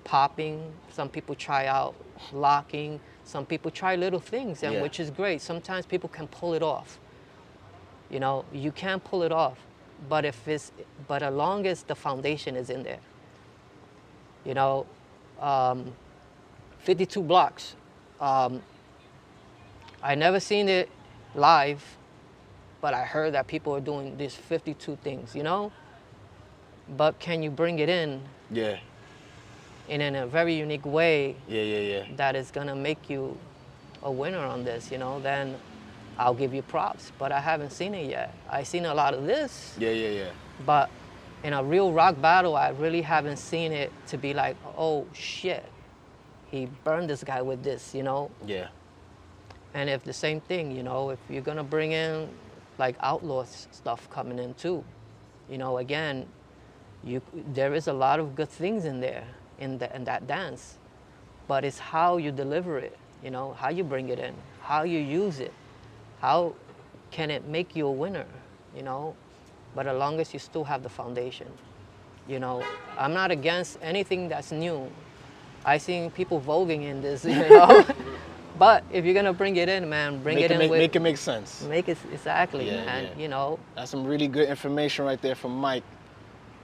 popping, some people try out locking, some people try little things, and which is great. Sometimes people can pull it off. You know, you can pull it off, but as long as the foundation is in there. You know, 52 blocks. I never seen it live, but I heard that people are doing these 52 things, you know? But can you bring it in? Yeah. In a very unique way. Yeah. That is gonna make you a winner on this, you know? Then I'll give you props. But I haven't seen it yet. I've seen a lot of this. Yeah. But in a real rock battle, I really haven't seen it to be like, oh shit, he burned this guy with this, you know? Yeah. And if the same thing, you know, if you're gonna bring in like outlaw stuff coming in too, you know, again, there is a lot of good things in there in that dance, but it's how you deliver it, you know, how you bring it in, how you use it, how can it make you a winner, you know? But as long as you still have the foundation, you know, I'm not against anything that's new, I seen people voguing in this, you know. But if you're gonna bring it in, man, bring it in with make it make sense. make it exactly, Yeah, man. yeah. You know, That's some really good information right there from Mike,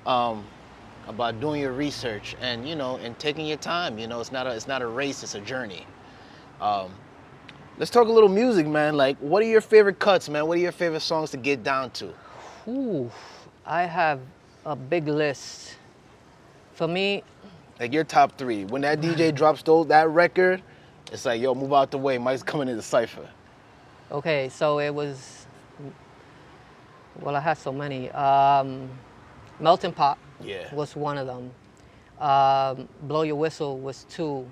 about doing your research and and taking your time. It's not a race, it's a journey. Let's talk a little music, man. Like, what are your favorite cuts, man? What are your favorite songs to get down to? ooh, I have a big list. For me, Like your top 3. When that DJ drops that record, it's like, yo, move out the way. Mike's coming in the cipher. okay, so it was. Well, I had so many. Melting Pot Yeah. was one of them. Blow Your Whistle was 2.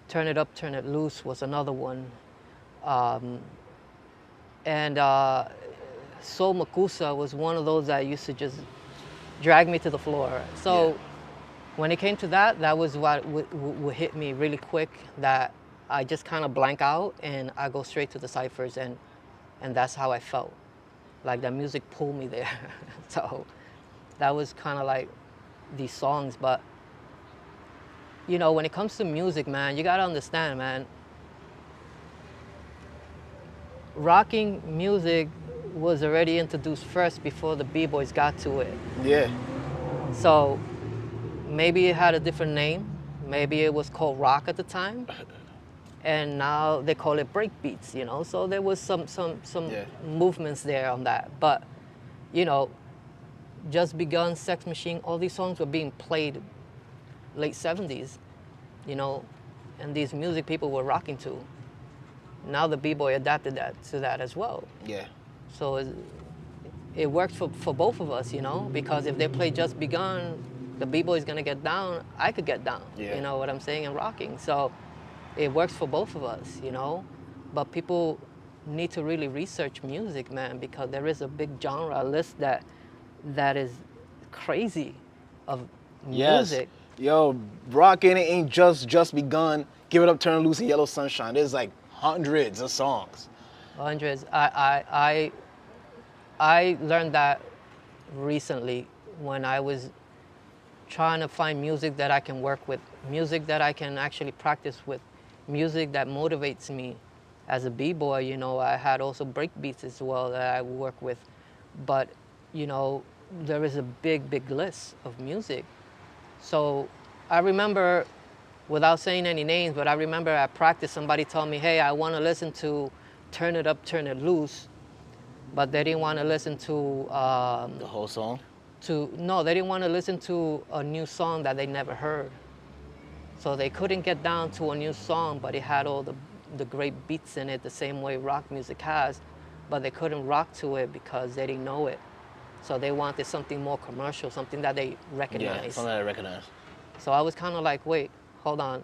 Turn It Up, Turn It Loose was another one. And Soul Makusa was one of those that used to just drag me to the floor. So Yeah. when it came to that, that was what would hit me really quick, that I just kind of blank out and I go straight to the ciphers, and that's how I felt. Like the music pulled me there. So that was kind of like these songs. But when it comes to music, man, you gotta understand, man, rocking music was already introduced first before the b-boys got to it. Yeah. So maybe it had a different name. Maybe it was called rock at the time, and now they call it break beats. So there was some Yeah. movements there on that. But Just Begun, Sex Machine, all these songs were being played late 70s, and these music people were rocking to. Now the b-boy adapted to that as well. Yeah. So it worked for both of us, because if they play Just Begun, the b-boy's gonna get down, I could get down, Yeah. you know what I'm saying, and rocking. So it works for both of us, but people need to really research music, man, because there is a big genre list that is crazy of music. Yes. Yo, rockin' it ain't just begun. Give It Up, Turn It Loose, and Yellow Sunshine. There's like hundreds of songs. Hundreds. I learned that recently when I was trying to find music that I can work with, music that I can actually practice with, music that motivates me. As a b-boy, I had also break beats as well that I work with. But, there is a big list of music. So I remember, without saying any names, but I remember at practice somebody told me, hey, I want to listen to Turn It Up, Turn It Loose, but they didn't want to listen to The whole song? no, they didn't want to listen to a new song that they never heard. So they couldn't get down to a new song, but it had all the great beats in it, the same way rock music has, but they couldn't rock to it because they didn't know it. So they wanted something more commercial, something that they recognize. Yeah, something that I recognize. So I was kind of like, wait, hold on.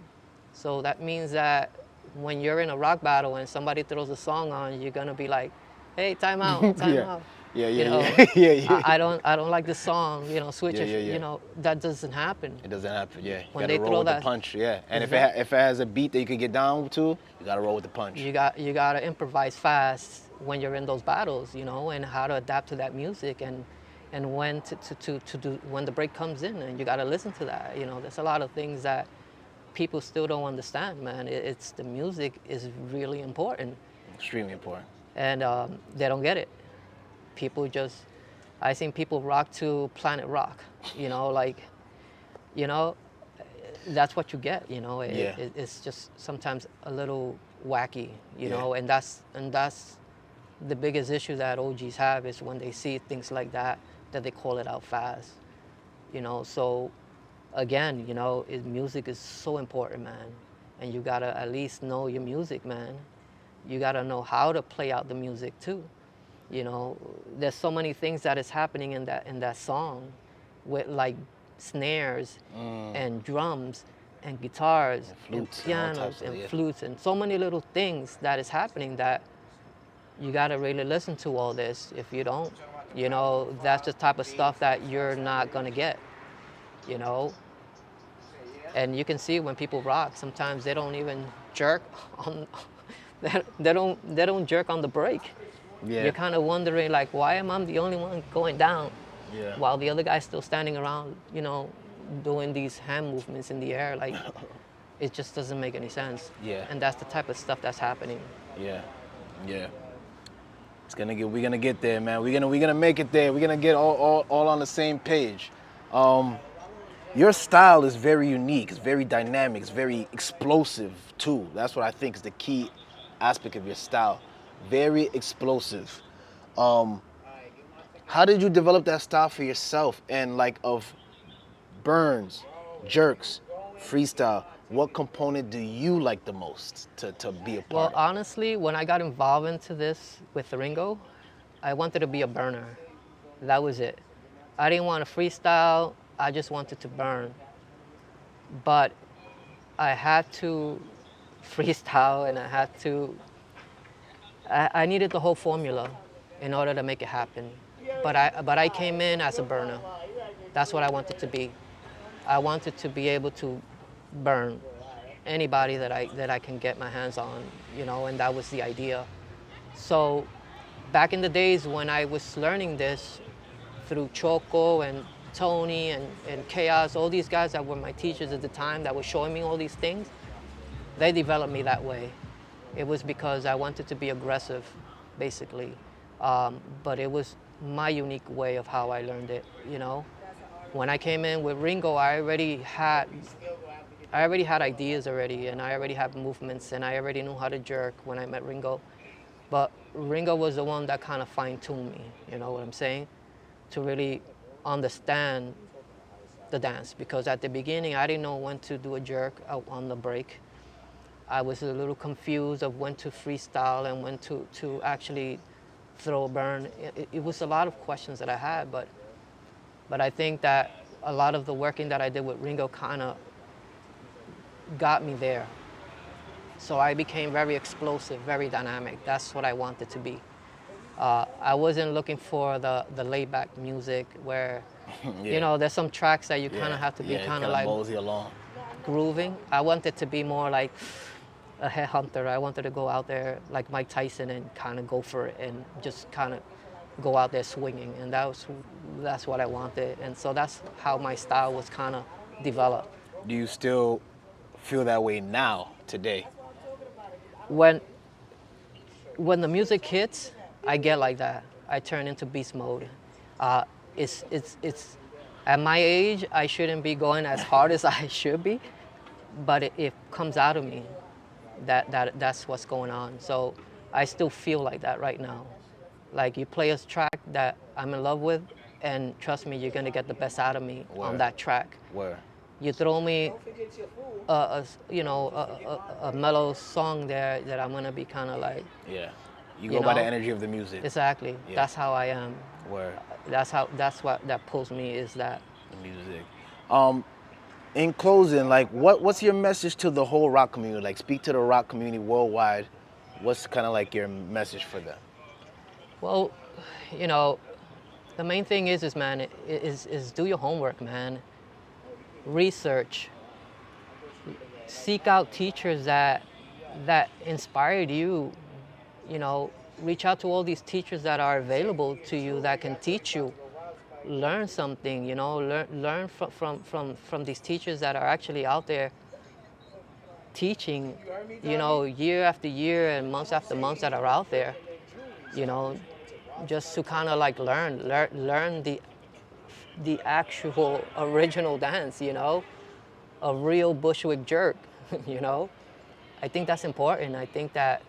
So that means that when you're in a rock battle and somebody throws a song on, you're gonna be like, hey, time out, time Yeah. out. Yeah, You yeah, know, yeah. Yeah. I don't like this song, switch Yeah, it, yeah, yeah. that doesn't happen. It doesn't happen, yeah. You When gotta they roll throw with that- the punch, yeah. And Exactly. if it has a beat that you can get down to, you gotta roll with the punch. You gotta improvise fast when you're in those battles, and how to adapt to that music and when to do when the break comes in, and you gotta listen to that. There's a lot of things that people still don't understand, man. It's the music is really important, Extremely important. and they don't get it. People just, I seen people rock to Planet Rock, that's what you get, Yeah. It's just sometimes a little wacky, Yeah. and that's the biggest issue that OGs have is when they see things like that they call it out fast, so again, music is so important, man, and you gotta at least know your music, man. You gotta know how to play out the music too. There's so many things that is happening in that song with like snares and drums and guitars and flutes and all pianos types of, and yeah. flutes and so many little things that is happening that you gotta really listen to all this. If you don't, that's the type of stuff that you're not gonna get, and you can see when people rock, sometimes they don't even jerk on, they don't jerk on the break. Yeah. You're kind of wondering, like, why am I the only one going down Yeah. while the other guy's still standing around, doing these hand movements in the air. Like, it just doesn't make any sense. Yeah. And that's the type of stuff that's happening. Yeah, yeah. We're gonna get there, man. We're gonna make it there. We're gonna get all on the same page. Your style is very unique. It's very dynamic. It's very explosive too. That's what I think is the key aspect of your style. Very explosive. How did you develop that style for yourself? And like of burns, jerks, freestyle, what component do you like the most to be a part Well, of? honestly, when I got involved into this with Ringo, I wanted to be a burner. That was it. I didn't want to freestyle. I just wanted to burn. But I had to freestyle, and I needed the whole formula in order to make it happen. But I came in as a burner. That's what I wanted to be. I wanted to be able to burn anybody that I can get my hands on, and that was the idea. So back in the days when I was learning this through Choco and Tony and Chaos, all these guys that were my teachers at the time that were showing me all these things, they developed me that way. It was because I wanted to be aggressive, basically. But it was my unique way of how I learned it, When I came in with Ringo, I already had ideas already, and I already had movements, and I already knew how to jerk when I met Ringo. But Ringo was the one that kind of fine-tuned me, you know what I'm saying? To really understand the dance, because at the beginning, I didn't know when to do a jerk out on the break. I was a little confused of when to freestyle and when to actually throw a burn. It was a lot of questions that I had, but I think that a lot of the working that I did with Ringo kind of got me there. So I became very explosive, very dynamic. That's what I wanted to be. I wasn't looking for the laid-back music where, there's some tracks that you kind of have to be kind of like mosey along. grooving. I wanted to be more like a headhunter. I wanted to go out there like Mike Tyson and kind of go for it and just kind of go out there swinging. And that's what I wanted. And so that's how my style was kind of developed. Do you still feel that way now, today? When the music hits, I get like that. I turn into beast mode. It's at my age, I shouldn't be going as hard as I should be, but it comes out of me. That's what's going on. So I still feel like that right now. Like, you play a track that I'm in love with, and trust me, you're gonna get the best out of me on that track. Where? You throw me a mellow song there that I'm gonna be kind of like. Yeah. You go by the energy of the music. Exactly. Yeah. That's how I am. Where? That's what that pulls me, is that. The music. In closing, like, what's your message to the whole rock community? Like, speak to the rock community worldwide. What's kind of like your message for them? Well, the main thing is man, is do your homework, man. Research. Seek out teachers that inspired you. Reach out to all these teachers that are available to you that can teach you. Learn something, learn from these teachers that are actually out there teaching, year after year and months after months that are out there, just to kind of like learn the actual original dance, a real Bushwick jerk, I think that's important. I think that,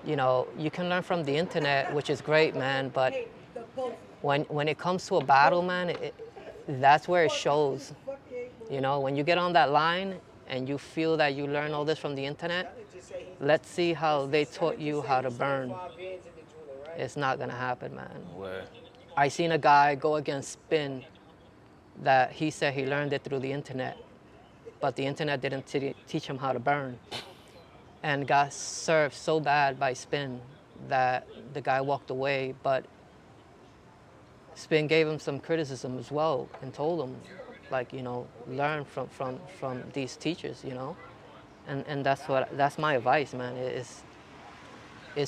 you can learn from the internet, which is great, man, but when it comes to a battle, man, that's where it shows. When you get on that line and you feel that you learn all this from the internet, let's see how they taught you how to burn. It's not gonna happen, man. Where? I seen a guy go against Spin that he said he learned it through the internet, but the internet didn't teach him how to burn, and got served so bad by Spin that the guy walked away. But Spin gave him some criticism as well and told him, like, learn from these teachers, and that's my advice, man. Is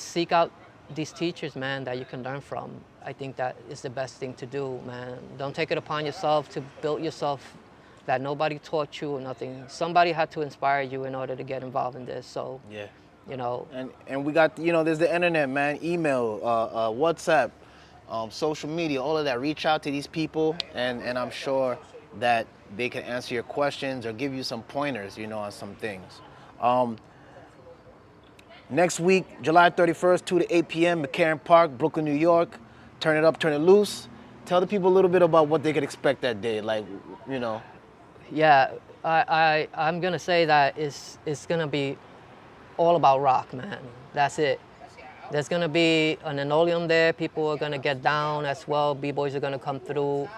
seek out these teachers, man, that you can learn from. I think that is the best thing to do, man. Don't take it upon yourself to build yourself that nobody taught you or nothing. Somebody had to inspire you in order to get involved in this. So, Yeah. you know, And we got, you know, there's the internet, man, email, WhatsApp, social media, all of that. Reach out to these people, and I'm sure that they can answer your questions or give you some pointers, you know, on some things. Next week, July 31st, 2 to 8 p.m., McCarran Park, Brooklyn, New York. Turn it up, turn it loose. Tell the people a little bit about what they could expect that day, like, you know. yeah, I'm gonna say that it's gonna be all about rock, man. That's it. There's gonna be an linoleum there. People are gonna get down as well. B-boys are gonna come through.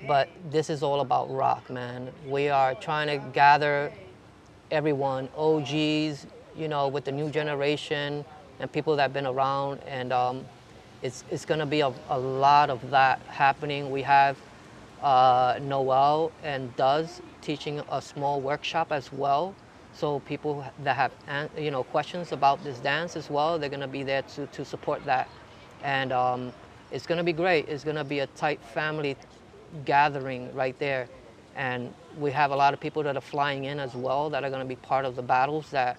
But this is all about rock, man. We are trying to gather everyone, OGs, you know, with the new generation and people that have been around. And it's gonna be a lot of that happening. We have Noel and Duz teaching a small workshop as well. So people that have, you know, questions about this dance as well, they're gonna be there to support that. And it's gonna be great. It's gonna be a tight family gathering right there. And we have a lot of people that are flying in as well that are gonna be part of the battles that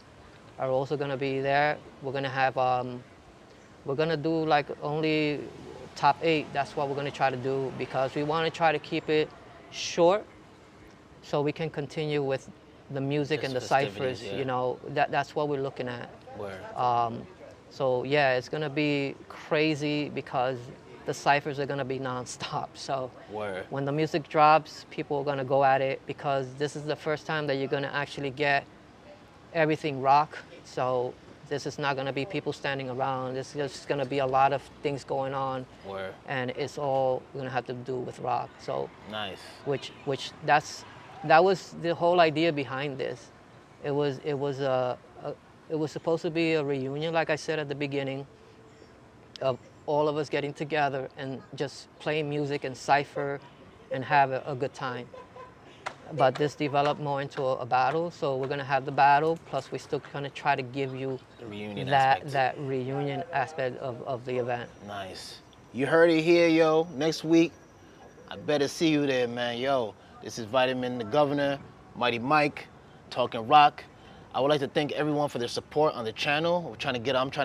are also gonna be there. We're gonna have, we're gonna do like only top 8. That's what we're gonna try to do because we wanna try to keep it short so we can continue with the music and the ciphers, yeah. you know, that's what we're looking at. Word. So yeah, it's gonna be crazy because the ciphers are gonna be nonstop. So Word. when the music drops, people are gonna go at it because this is the first time that you're gonna actually get everything rock. So this is not gonna be people standing around. This is just gonna be a lot of things going on. Word. And it's all gonna have to do with rock. So Nice. which that was the whole idea behind this. It was supposed to be a reunion, like I said at the beginning, of all of us getting together and just playing music and cipher and have a good time. But this developed more into a battle, so we're gonna have the battle, plus we're still gonna try to give you The reunion that aspect. that reunion aspect of the event. Nice. You heard it here, yo. Next week, I better see you there, man. Yo, this is Vitamin the Governor, Mighty Mike, talking rock. I would like to thank everyone for their support on the channel. I'm trying to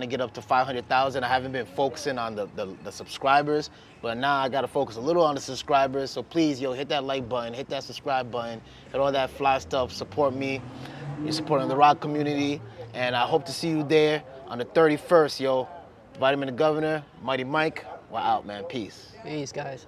get up to 500,000. I haven't been focusing on the subscribers, but now I gotta focus a little on the subscribers. So please, yo, hit that like button, hit that subscribe button, hit all that fly stuff. Support me. You're supporting the rock community, and I hope to see you there on the 31st, yo. Vitamin the Governor, Mighty Mike. We're out, man. Peace. Peace, guys.